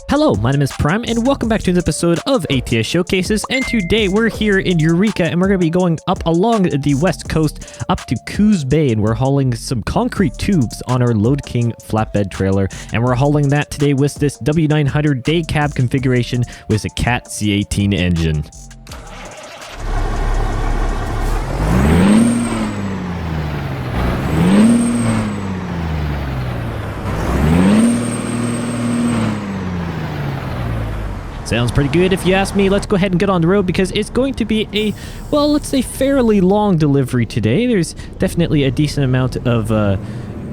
Hello, my name is Prime, and welcome back to an episode of ATS Showcases, and today we're here in Eureka, and we're going to be going up along the west coast up to Coos Bay, and we're hauling some concrete tubes on our Load King flatbed trailer, and we're hauling that today with this W900 day cab configuration with a Cat C18 engine. Sounds pretty good if you ask me. Let's go ahead and get on the road because it's going to be a, well, let's say fairly long delivery today. There's definitely a decent amount of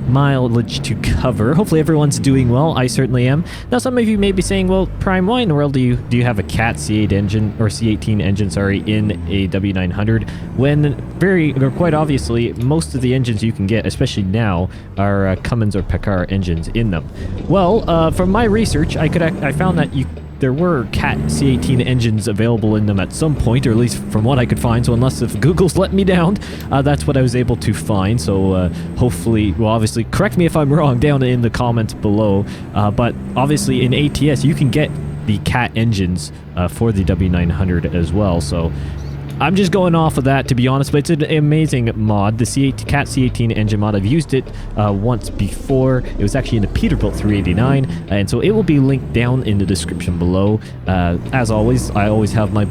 mileage to cover. Hopefully everyone's doing well. I certainly am. Now some of you may be saying, well, Prime, why in the world do you have a Cat C8 engine, or C18 engine, sorry, in a W900 when quite obviously most of the engines you can get, especially now, are Cummins or Packard engines in them. Well, from my research, I found that there were Cat C18 engines available in them at some point, or at least from what I could find. So unless if Google's let me down, that's what I was able to find. So hopefully, well, obviously, correct me if I'm wrong down in the comments below. But obviously in ATS, you can get the Cat engines for the W900 as well. So I'm just going off of that, to be honest, but it's an amazing mod. The Cat C18 engine mod, I've used it once before. It was actually in the Peterbilt 389, and so it will be linked down in the description below. As always, I always have my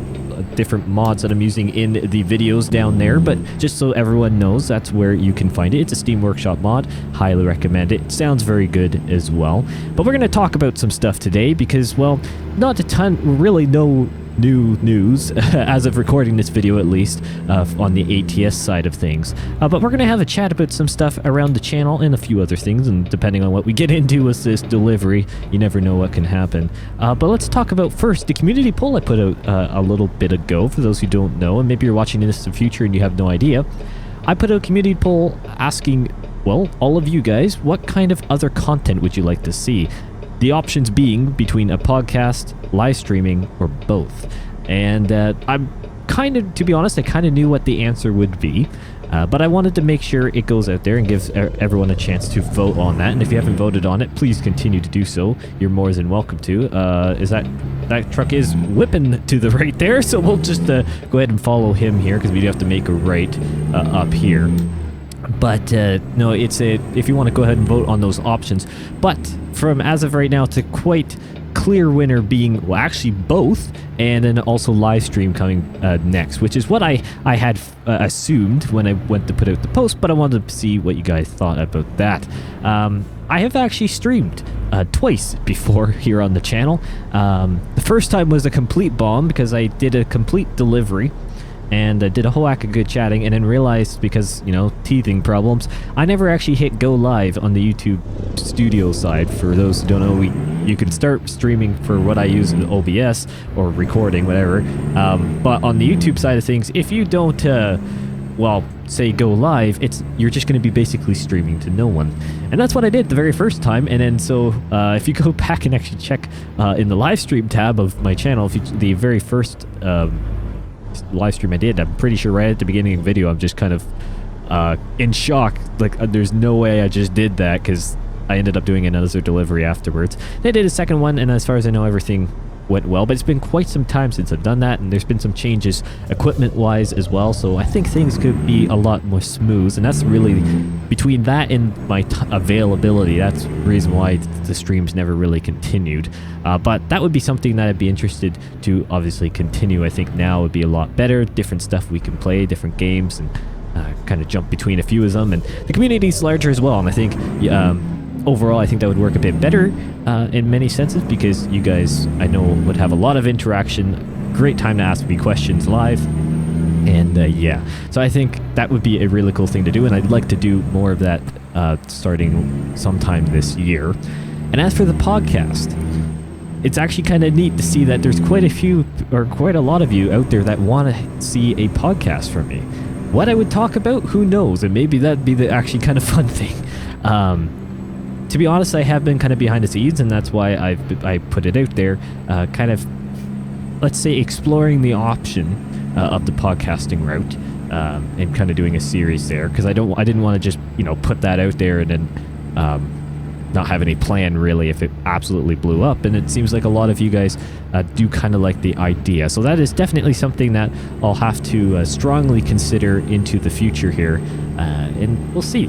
different mods that I'm using in the videos down there, but just so everyone knows, that's where you can find it. It's a Steam Workshop mod. Highly recommend it. It sounds very good as well. But we're going to talk about some stuff today because, well, not a ton, really no new news as of recording this video, at least on the ATS side of things, but we're gonna have a chat about some stuff around the channel and a few other things, and depending on what we get into with this delivery, you never know what can happen. But let's talk about first the community poll I put out a little bit ago. For those who don't know, and maybe you're watching this in the future and you have no idea, I put out a community poll asking, well, all of you guys, what kind of other content would you like to see? The options being between a podcast, live streaming, or both. And I'm kind of, to be honest, I kind of knew what the answer would be, but I wanted to make sure it goes out there and gives everyone a chance to vote on that. And if you haven't voted on it, please continue to do so. You're more than welcome to. That truck is whipping to the right there, so we'll just go ahead and follow him here because we do have to make a right up here. But no, it's if you want to go ahead and vote on those options. But from as of right now, it's a quite clear winner being, well, actually both, and then also live stream coming next, which is what I had assumed when I went to put out the post, but I wanted to see what you guys thought about that. I have actually streamed twice before here on the channel. The first time was a complete bomb because I did a complete delivery and did a whole whack of good chatting, and then realized, because, you know, teething problems, I never actually hit go live on the YouTube studio side. For those who don't know, you can start streaming for what I use in OBS or recording, whatever, but on the YouTube side of things, if you don't well, say go live, you're just going to be basically streaming to no one. And that's what I did the very first time. And then so if you go back and actually check in the live stream tab of my channel, the very first live stream I did, I'm pretty sure right at the beginning of the video, I'm just kind of in shock, like there's no way I just did that, because I ended up doing another delivery afterwards. They did a second one, and as far as I know, everything went well, but it's been quite some time since I've done that, and there's been some changes equipment wise as well, so I think things could be a lot more smooth. And that's really, between that and my availability, that's the reason why the streams never really continued. But that would be something that I'd be interested to obviously continue. I think now would be a lot better, different stuff we can play, different games, and kind of jump between a few of them, and the community's larger as well, and I think overall, I think that would work a bit better in many senses, because you guys, I know, would have a lot of interaction, great time to ask me questions live, and yeah. So I think that would be a really cool thing to do, and I'd like to do more of that starting sometime this year. And as for the podcast, it's actually kind of neat to see that there's quite a few, or quite a lot of you out there that want to see a podcast from me. What I would talk about, who knows, and maybe that'd be the actually kind of fun thing. To be honest, I have been kind of behind the scenes, and that's why I put it out there, kind of, let's say, exploring the option of the podcasting route, and kind of doing a series there, because I didn't want to just, you know, put that out there and then not have any plan really if it absolutely blew up, and it seems like a lot of you guys do kind of like the idea. So that is definitely something that I'll have to strongly consider into the future here, and we'll see.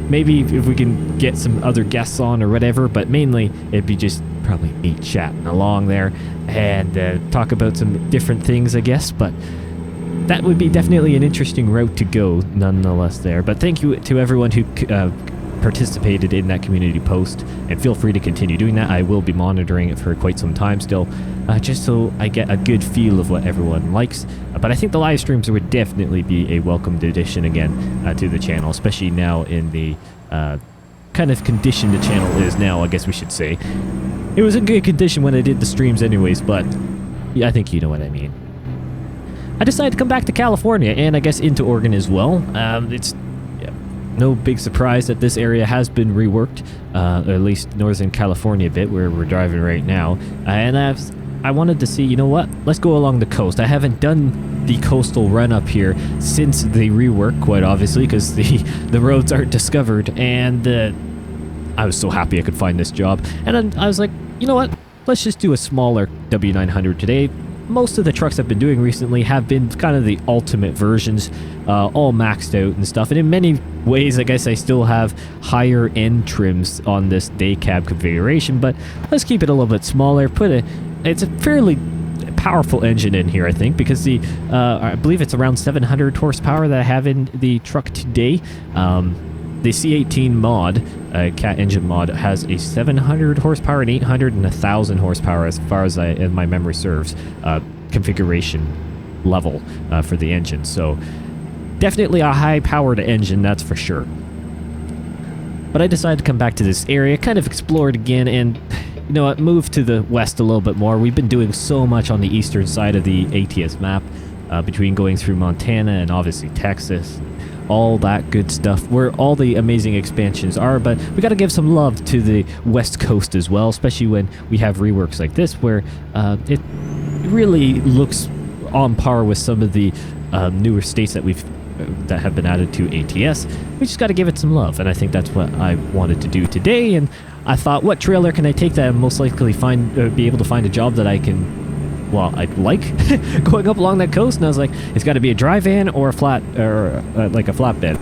Maybe if we can get some other guests on or whatever, but mainly it'd be just probably me chatting along there and talk about some different things, I guess. But that would be definitely an interesting route to go nonetheless there. But thank you to everyone who participated in that community post, and feel free to continue doing that. I will be monitoring it for quite some time still, just so I get a good feel of what everyone likes. But I think the live streams would definitely be a welcomed addition again to the channel, especially now in the kind of condition the channel is now, I guess we should say. It was in good condition when I did the streams anyways, but yeah, I think you know what I mean. I decided to come back to California, and I guess into Oregon as well. It's no big surprise that this area has been reworked, or at least Northern California a bit, where we're driving right now. And I wanted to see, you know what, let's go along the coast. I haven't done the coastal run up here since the rework, quite obviously, because the roads aren't discovered, and I was so happy I could find this job. And then I was like, you know what, let's just do a smaller W900 today. Most of the trucks I've been doing recently have been kind of the ultimate versions, all maxed out and stuff. And in many ways, I guess I still have higher end trims on this day cab configuration, but let's keep it a little bit smaller. It's a fairly powerful engine in here, I think, because I believe it's around 700 horsepower that I have in the truck today. The C18 mod, cat engine mod, has a 700 horsepower, an 800, and 1,000 horsepower as far as my memory serves, configuration level for the engine. So definitely a high-powered engine, that's for sure. But I decided to come back to this area, kind of explore it again, and you know what, move to the west a little bit more. We've been doing so much on the eastern side of the ATS map, between going through Montana and obviously Texas, all that good stuff, where all the amazing expansions are. But we got to give some love to the west coast as well, especially when we have reworks like this, where it really looks on par with some of the newer states that have been added to ATS. We just got to give it some love, and I think that's what I wanted to do today. And I thought, what trailer can I take that I most likely be able to find a job that I can, well, I'd like going up along that coast. And I was like, it's got to be a dry van or a like a flatbed.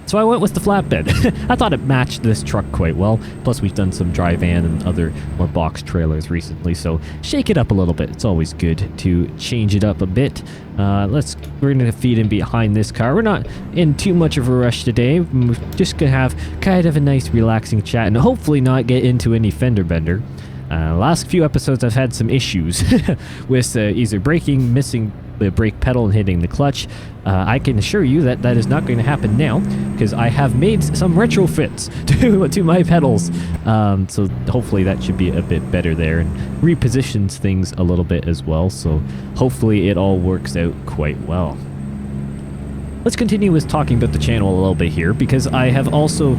So I went with the flatbed. I thought it matched this truck quite well. Plus, we've done some dry van and other more box trailers recently, so shake it up a little bit. It's always good to change it up a bit. We're gonna feed in behind this car. We're not in too much of a rush today. We're just gonna have kind of a nice, relaxing chat, and hopefully not get into any fender bender. Last few episodes I've had some issues with either braking, missing the brake pedal, and hitting the clutch. I can assure you that that is not going to happen now, because I have made some retrofits to my pedals. So hopefully that should be a bit better there, and repositions things a little bit as well. So hopefully it all works out quite well. Let's continue with talking about the channel a little bit here, because I have also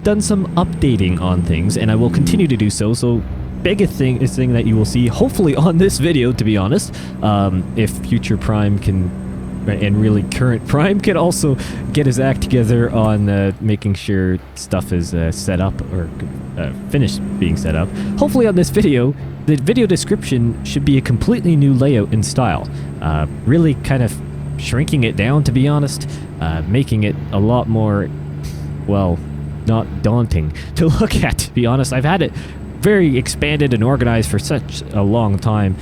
done some updating on things, and I will continue to do so. So biggest thing that you will see hopefully on this video, to be honest, if future Prime can, and really current Prime, can also get his act together on making sure stuff is set up, or finished being set up. Hopefully on this video, the video description should be a completely new layout and style, really kind of shrinking it down, to be honest, making it a lot more, well, not daunting to look at, to be honest. I've had it very expanded and organized for such a long time,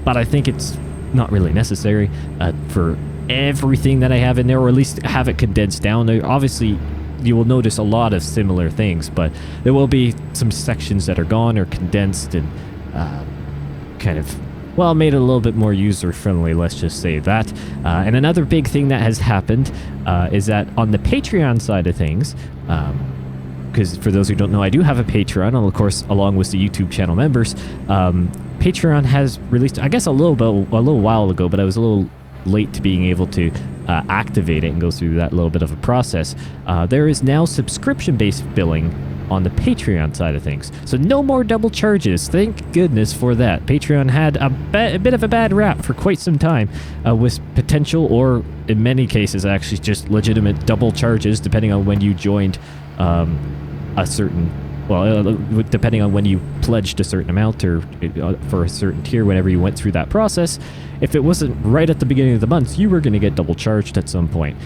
but I think it's not really necessary for everything that I have in there, or at least have it condensed down. Obviously, you will notice a lot of similar things, but there will be some sections that are gone or condensed and kind of, well, made it a little bit more user-friendly, let's just say that. And another big thing that has happened is that on the Patreon side of things, because for those who don't know, I do have a Patreon, and of course, along with the YouTube channel members. Patreon has released, I guess, a little while ago, but I was a little late to being able to activate it and go through that little bit of a process. There is now subscription-based billing on the Patreon side of things, so no more double charges. Thank goodness for that. Patreon had a bit of a bad rap for quite some time, with potential, or in many cases actually just legitimate double charges depending on when you joined a certain, well, depending on when you pledged a certain amount or for a certain tier, whenever you went through that process, if it wasn't right at the beginning of the month, you were going to get double charged at some point.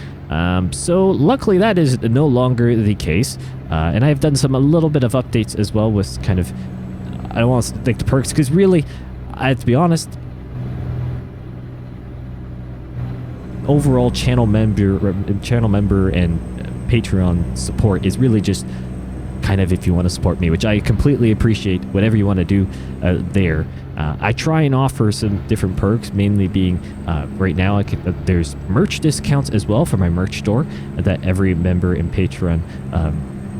So luckily that is no longer the case. And I've done a little bit of updates as well with kind of, I don't want to think the perks, because really, to be honest, overall channel member and Patreon support is really just kind of if you want to support me, which I completely appreciate. Whatever you want to do there. I try and offer some different perks, mainly being right now there's merch discounts as well for my merch store that every member in Patreon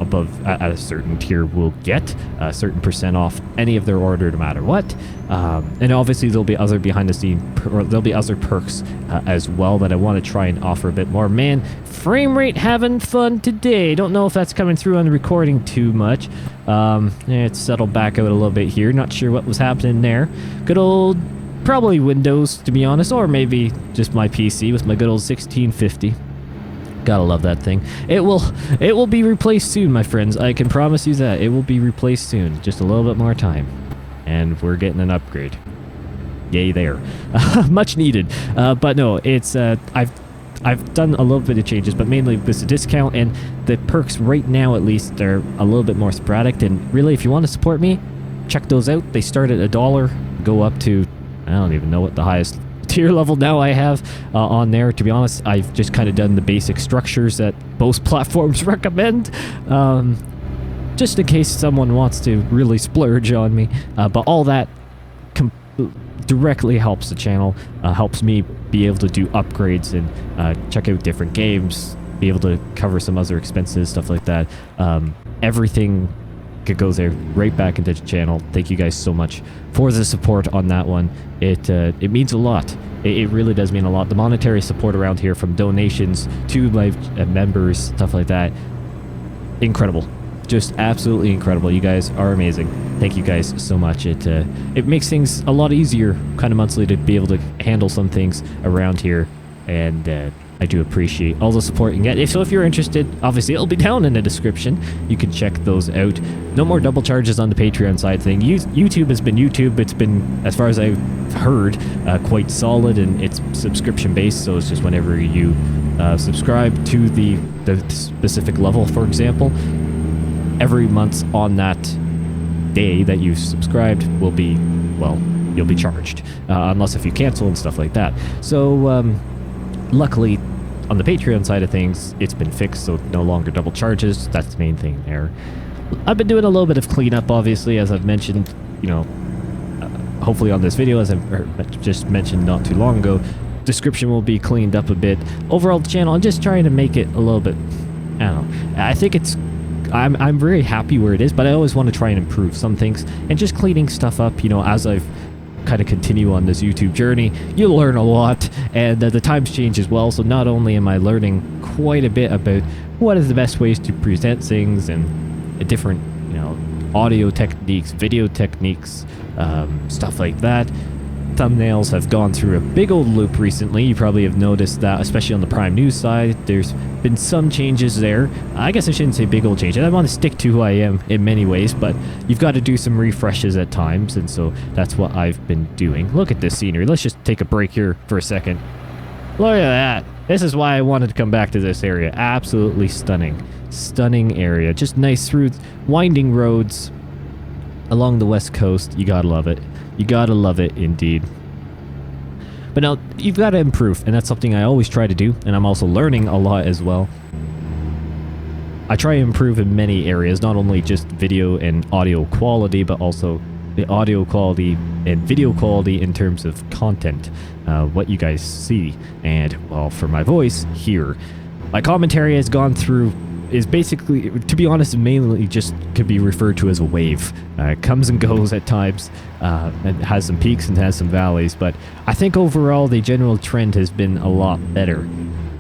above at a certain tier will get a certain % off any of their order, no matter what. And obviously there'll be other behind the scene, or there'll be other perks as well that I want to try and offer a bit more. Man, frame rate having fun today. Don't know if that's coming through on the recording too much. It's settled back out a little bit here. Not sure what was happening there. Good old, probably Windows, to be honest, or maybe just my PC with my good old 1650. Gotta love that thing. It will be replaced soon, my friends. I can promise you that. It will be replaced soon. Just a little bit more time. And we're getting an upgrade. Yay there. Much needed. But no, it's I've done a little bit of changes, but mainly with the discount and the perks right now, at least, they're a little bit more sporadic. And really, if you want to support me, check those out. They start at $1, go up to, I don't even know what the highest tier level now I have on there. To be honest, I've just kind of done the basic structures that most platforms recommend, just in case someone wants to really splurge on me. But all that directly helps the channel, helps me be able to do upgrades and check out different games, be able to cover some other expenses, stuff like that. Everything goes there right back into the channel. Thank you guys so much for the support on that one. It means a lot. It really does mean a lot. The monetary support around here, from donations to my members, stuff like that, incredible. Just absolutely incredible. You guys are amazing. Thank you guys so much. It makes things a lot easier kind of monthly to be able to handle some things around here, and I do appreciate all the support you can get. So if you're interested, obviously it'll be down in the description. You can check those out. No more double charges on the Patreon side thing. YouTube has been YouTube. It's been, as far as I've heard, quite solid, and it's subscription based. So it's just whenever you subscribe to the specific level, for example, every month on that day that you subscribed will be, well, you'll be charged, unless if you cancel and stuff like that. So luckily, on the Patreon side of things, it's been fixed, so no longer double charges. That's the main thing there. I've been doing a little bit of cleanup, obviously, as I've mentioned, you know, hopefully on this video, as I've just mentioned not too long ago. Description will be cleaned up a bit. Overall, the channel, I'm just trying to make it a little bit, I don't know. I think I'm very happy where it is, but I always want to try and improve some things, and just cleaning stuff up, you know, as I've kind of continue on this YouTube journey, you'll learn a lot, and the times change as well. So not only am I learning quite a bit about what is the best ways to present things and different, you know, audio techniques, video techniques, stuff like that. Thumbnails have gone through a big old loop recently. You probably have noticed that, especially on the Prime News side. There's been some changes there. I guess I shouldn't say big old changes. I want to stick to who I am in many ways, but you've got to do some refreshes at times, and so that's what I've been doing. Look at this scenery. Let's just take a break here for a second. Look at that. This is why I wanted to come back to this area. Absolutely stunning. Stunning area. Just nice through winding roads along the west coast. You gotta love it. You gotta love it indeed. But now, you've got to improve, and that's something I always try to do, and I'm also learning a lot as well. I try to improve in many areas, not only just video and audio quality, but also the audio quality and video quality in terms of content, what you guys see, and, well, for my voice, hear. My commentary has gone through, is basically, to be honest, mainly just could be referred to as a wave. It comes and goes at times, and has some peaks and has some valleys, but I think overall the general trend has been a lot better,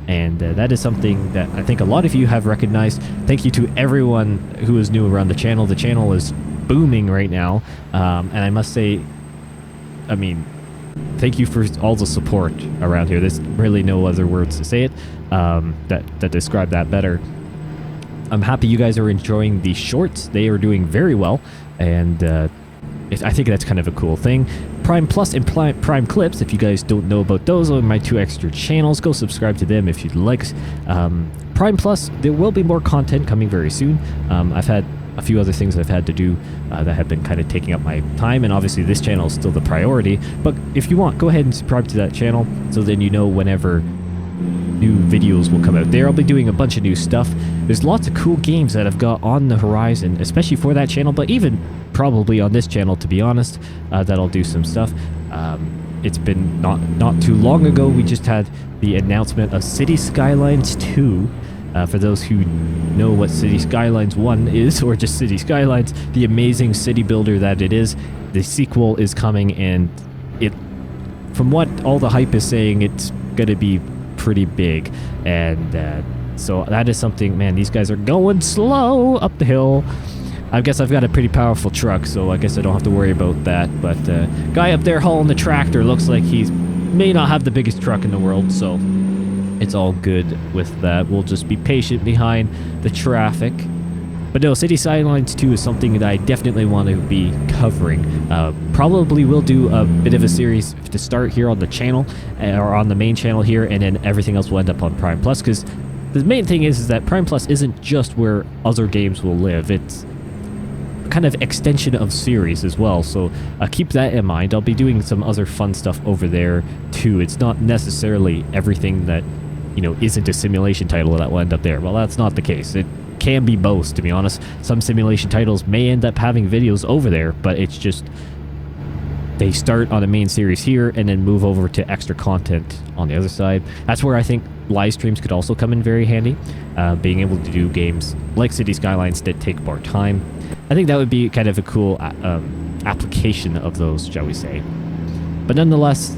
and that is something that I think a lot of you have recognized. Thank you to everyone who is new around the channel. The channel is booming right now, and I must say, I mean, thank you for all the support around here. There's really no other words to say it that describe that better. I'm happy you guys are enjoying the shorts. They are doing very well, and I think that's kind of a cool thing. Prime Plus and Prime Clips, if you guys don't know about those, are my 2 extra channels. Go subscribe to them if you'd like. Prime Plus, there will be more content coming very soon. I've had a few other things I've had to do that have been kind of taking up my time, and obviously this channel is still the priority. But if you want, go ahead and subscribe to that channel, so then you know whenever new videos will come out there. I'll be doing a bunch of new stuff. There's lots of cool games that I've got on the horizon, especially for that channel, but even probably on this channel, to be honest, that I'll do some stuff. It's been not too long ago, we just had the announcement of City Skylines 2. For those who know what City Skylines 1 is, or just City Skylines, the amazing city builder that it is, the sequel is coming, and from what all the hype is saying, it's going to be pretty big. And so that is something, man, these guys are going slow up the hill. I guess I've got a pretty powerful truck, so I guess I don't have to worry about that. But guy up there hauling the tractor looks like he may not have the biggest truck in the world, so it's all good with that. We'll just be patient behind the traffic. But no, City Skylines 2 is something that I definitely want to be covering. Probably will do a bit of a series to start here on the channel, or on the main channel here, and then everything else will end up on Prime Plus, because the main thing is that Prime Plus isn't just where other games will live. It's kind of extension of series as well, so keep that in mind. I'll be doing some other fun stuff over there too. It's not necessarily everything that, you know, isn't a simulation title that will end up there. Well, that's not the case. It can be both, to be honest. Some simulation titles may end up having videos over there, but it's just they start on a main series here and then move over to extra content on the other side. That's where I think live streams could also come in very handy, being able to do games like City Skylines that take more time. I think that would be kind of a cool application of those, shall we say. But nonetheless,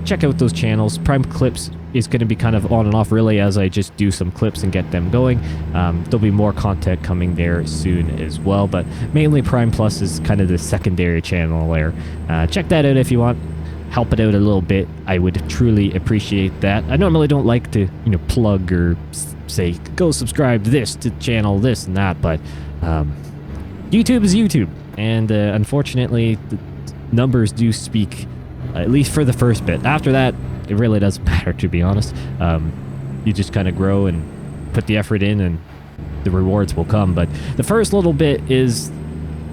check out those channels. Prime Clips is going to be kind of on and off really as I just do some clips and get them going. There'll be more content coming there soon as well, but mainly Prime Plus is kind of the secondary channel there. Check that out if you want. Help it out a little bit. I would truly appreciate that. I normally don't like to, you know, plug or say, go subscribe to this to channel, this and that, but YouTube is YouTube, and unfortunately the numbers do speak, at least for the first bit. After that, it really doesn't matter, to be honest. You just kind of grow and put the effort in, and the rewards will come. But the first little bit is,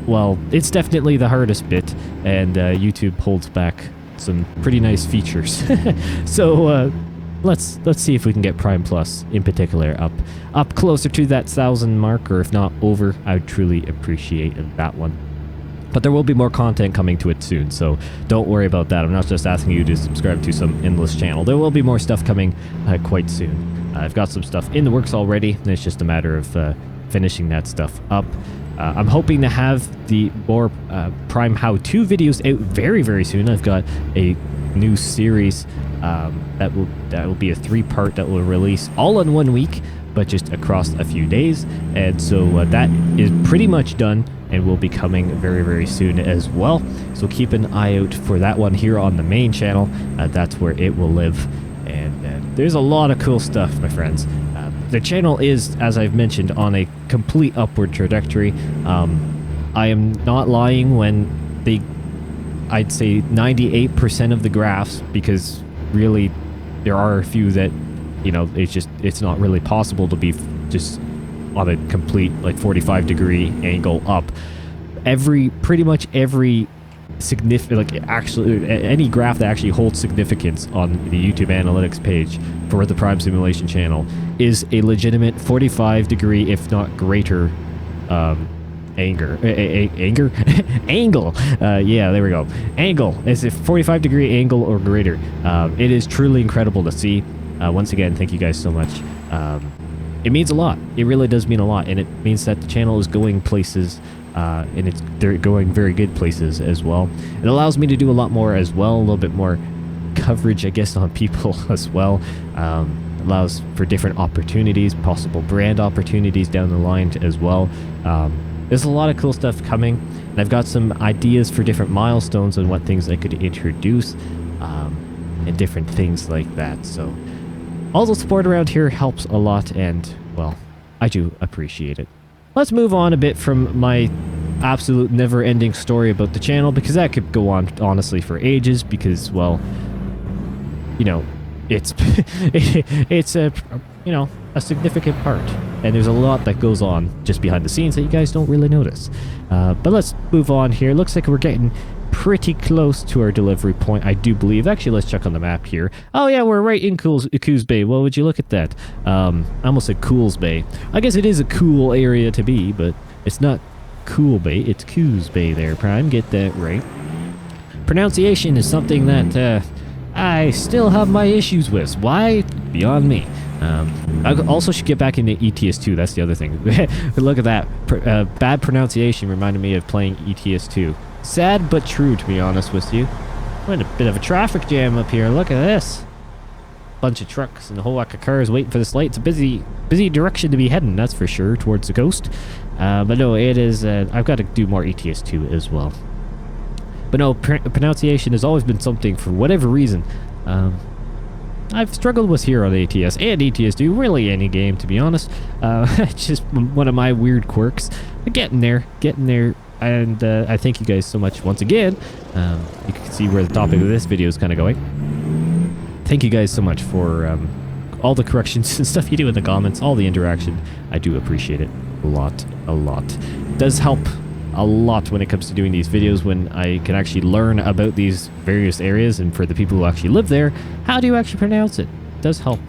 well, it's definitely the hardest bit, and YouTube holds back some pretty nice features. So let's see if we can get Prime Plus in particular up closer to that 1,000 mark, or if not over. I would truly appreciate that one. But there will be more content coming to it soon, so don't worry about that. I'm not just asking you to subscribe to some endless channel. There will be more stuff coming quite soon. I've got some stuff in the works already, and it's just a matter of finishing that stuff up. I'm hoping to have the more Prime how-to videos out very, very soon. I've got a new series that will be a 3-part that will release all in 1 week, but just across a few days. And so that is pretty much done, and will be coming very, very soon as well. So keep an eye out for that one here on the main channel. That's where it will live. And there's a lot of cool stuff, my friends. The channel is, as I've mentioned, on a complete upward trajectory. I am not lying when I'd say 98% of the graphs, because really there are a few that, you know, it's not really possible to be just on a complete like 45-degree angle up. Pretty much every significant, like actually any graph that actually holds significance on the YouTube analytics page for the Prime Simulation channel is a legitimate 45-degree, if not greater, angle. Yeah, there we go. Angle. It's a 45-degree angle or greater. It is truly incredible to see. Once again, thank you guys so much. It means a lot. It really does mean a lot, and it means that the channel is going places, and they're going very good places as well. It allows me to do a lot more as well, a little bit more coverage, I guess, on people as well. Allows for different opportunities, possible brand opportunities down the line as well. There's a lot of cool stuff coming, and I've got some ideas for different milestones and what things I could introduce, and different things like that. So all the support around here helps a lot, and well, I do appreciate it. Let's move on a bit from my absolute never-ending story about the channel, because that could go on, honestly, for ages, because, well, you know, it's it's a, you know, a significant part, and there's a lot that goes on just behind the scenes that you guys don't really notice. But let's move on here. Looks like we're getting pretty close to our delivery point, I do believe. Actually, let's check on the map here. Oh yeah, we're right in Coos Bay. Well, would you look at that? I almost said Cools Bay. I guess it is a cool area to be, but it's not Cool Bay, it's Coos Bay there, Prime. Get that right. Pronunciation is something that I still have my issues with. Why? Beyond me. I also should get back into ETS2. That's the other thing. Look at that. Bad pronunciation reminded me of playing ETS2. Sad but true, to be honest with you. We're in a bit of a traffic jam up here. Look at this. Bunch of trucks and a whole whack of cars waiting for this light. It's a busy direction to be heading, that's for sure, towards the coast. But no, it is... I've got to do more ETS2 as well. But no, pronunciation has always been something, for whatever reason, I've struggled with here on ATS and ETS2, really any game, to be honest. It's just one of my weird quirks. But getting there, and I thank you guys so much once again. You can see where the topic of this video is kind of going. Thank you guys so much for all the corrections and stuff you do in the comments, all the interaction. I do appreciate it a lot. It does help a lot when it comes to doing these videos, when I can actually learn about these various areas, and for the people who actually live there, how do you actually pronounce it? It does help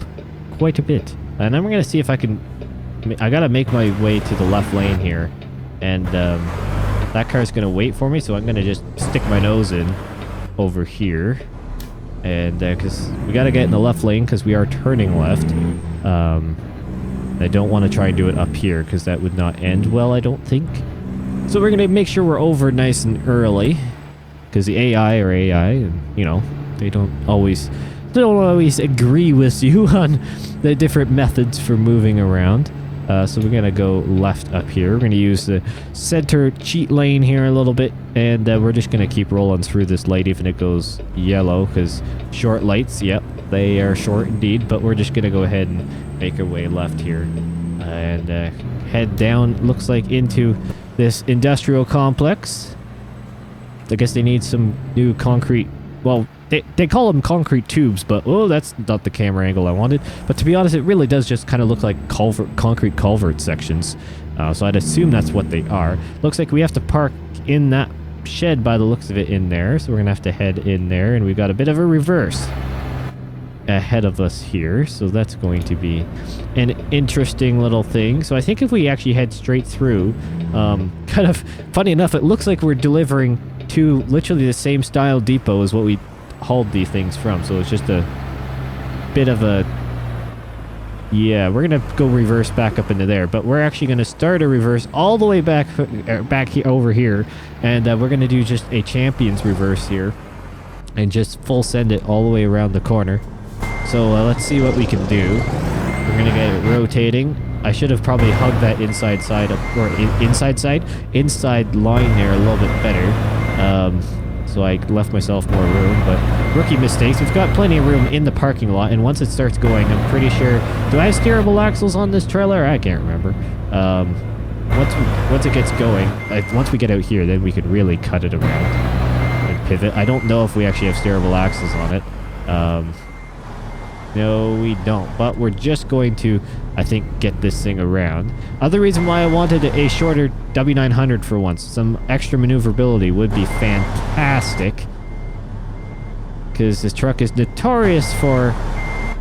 quite a bit. And I'm going to see if I can... I got to make my way to the left lane here, and that car's going to wait for me, so I'm going to just stick my nose in over here. And because we got to get in the left lane because we are turning left. I don't want to try and do it up here because that would not end well, I don't think. So we're going to make sure we're over nice and early, because the AI are AI, and, you know, they don't always agree with you on the different methods for moving around. So we're going to go left up here. We're going to use the center cheat lane here a little bit, and we're just going to keep rolling through this light even if it goes yellow, because short lights, yep, they are short indeed, but we're just going to go ahead and make our way left here and head down, looks like, into this industrial complex. I guess they need some new concrete, well, they call them concrete tubes, but oh, that's not the camera angle I wanted. But to be honest, it really does just kind of look like concrete culvert sections. So I'd assume that's what they are. Looks like we have to park in that shed by the looks of it in there. So we're going to have to head in there, and we've got a bit of a reverse ahead of us here. So that's going to be an interesting little thing. So I think if we actually head straight through, kind of funny enough, it looks like we're delivering to literally the same style depot as what we hauled these things from. So it's just a bit of a... Yeah, we're going to go reverse back up into there, but we're actually going to start a reverse all the way back over here, and we're going to do just a champion's reverse here and just full send it all the way around the corner. So let's see what we can do. We're going to get it rotating. I should have probably hugged that inside line there a little bit better. So I left myself more room, but rookie mistakes. We've got plenty of room in the parking lot, and once it starts going, I'm pretty sure... Do I have steerable axles on this trailer? I can't remember. Once it gets going, once we get out here, then we could really cut it around and pivot. I don't know if we actually have steerable axles on it. No, we don't. But we're just going to, I think, get this thing around. Other reason why I wanted a shorter W900 for once. Some extra maneuverability would be fantastic. Because this truck is notorious for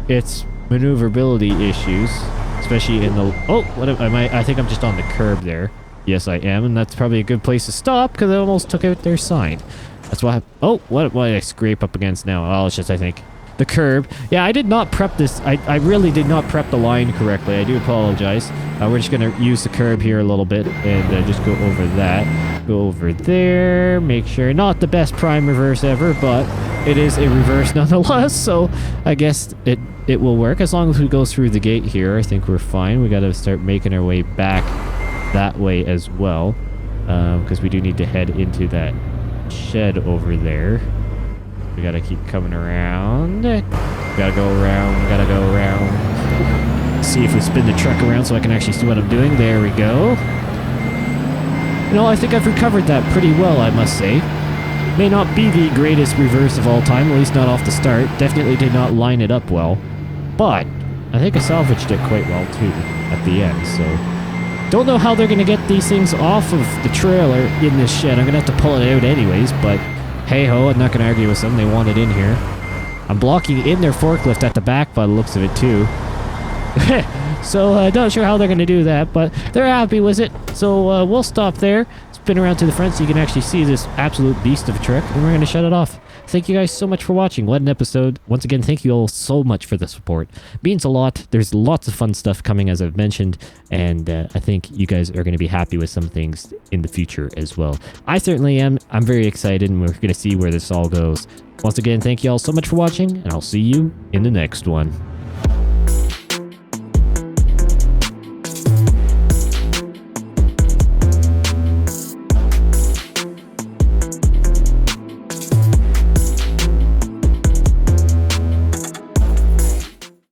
its maneuverability issues. Especially in the... Oh, what am I think I'm just on the curb there. Yes, I am. And that's probably a good place to stop, because I almost took out their sign. That's why... Oh, what did I scrape up against now? Oh, it's just, I think... the curb. Yeah, I did not prep this. I really did not prep the line correctly. I do apologize. We're just going to use the curb here a little bit and just go over that. Go over there. Make sure. Not the best prime reverse ever, but it is a reverse nonetheless. So I guess it will work. As long as we go through the gate here, I think we're fine. We got to start making our way back that way as well. Because we do need to head into that shed over there. We gotta keep coming around. We gotta go around. We gotta go around. Let's see if we spin the truck around so I can actually see what I'm doing. There we go. You know, I think I've recovered that pretty well, I must say. May not be the greatest reverse of all time, at least not off the start. Definitely did not line it up well. But I think I salvaged it quite well too at the end, so... Don't know how they're going to get these things off of the trailer in this shed. I'm going to have to pull it out anyways, but hey-ho, I'm not going to argue with them. They want it in here. I'm blocking in their forklift at the back by the looks of it too. So not sure how they're going to do that, but they're happy with it. So we'll stop there, spin around to the front so you can actually see this absolute beast of a truck, and we're going to shut it off. Thank you guys so much for watching. What an episode. Once again, thank you all so much for the support. Means a lot. There's lots of fun stuff coming, as I've mentioned, and I think you guys are going to be happy with some things in the future as well. I certainly am. I'm very excited, and we're going to see where this all goes. Once again, thank you all so much for watching, and I'll see you in the next one.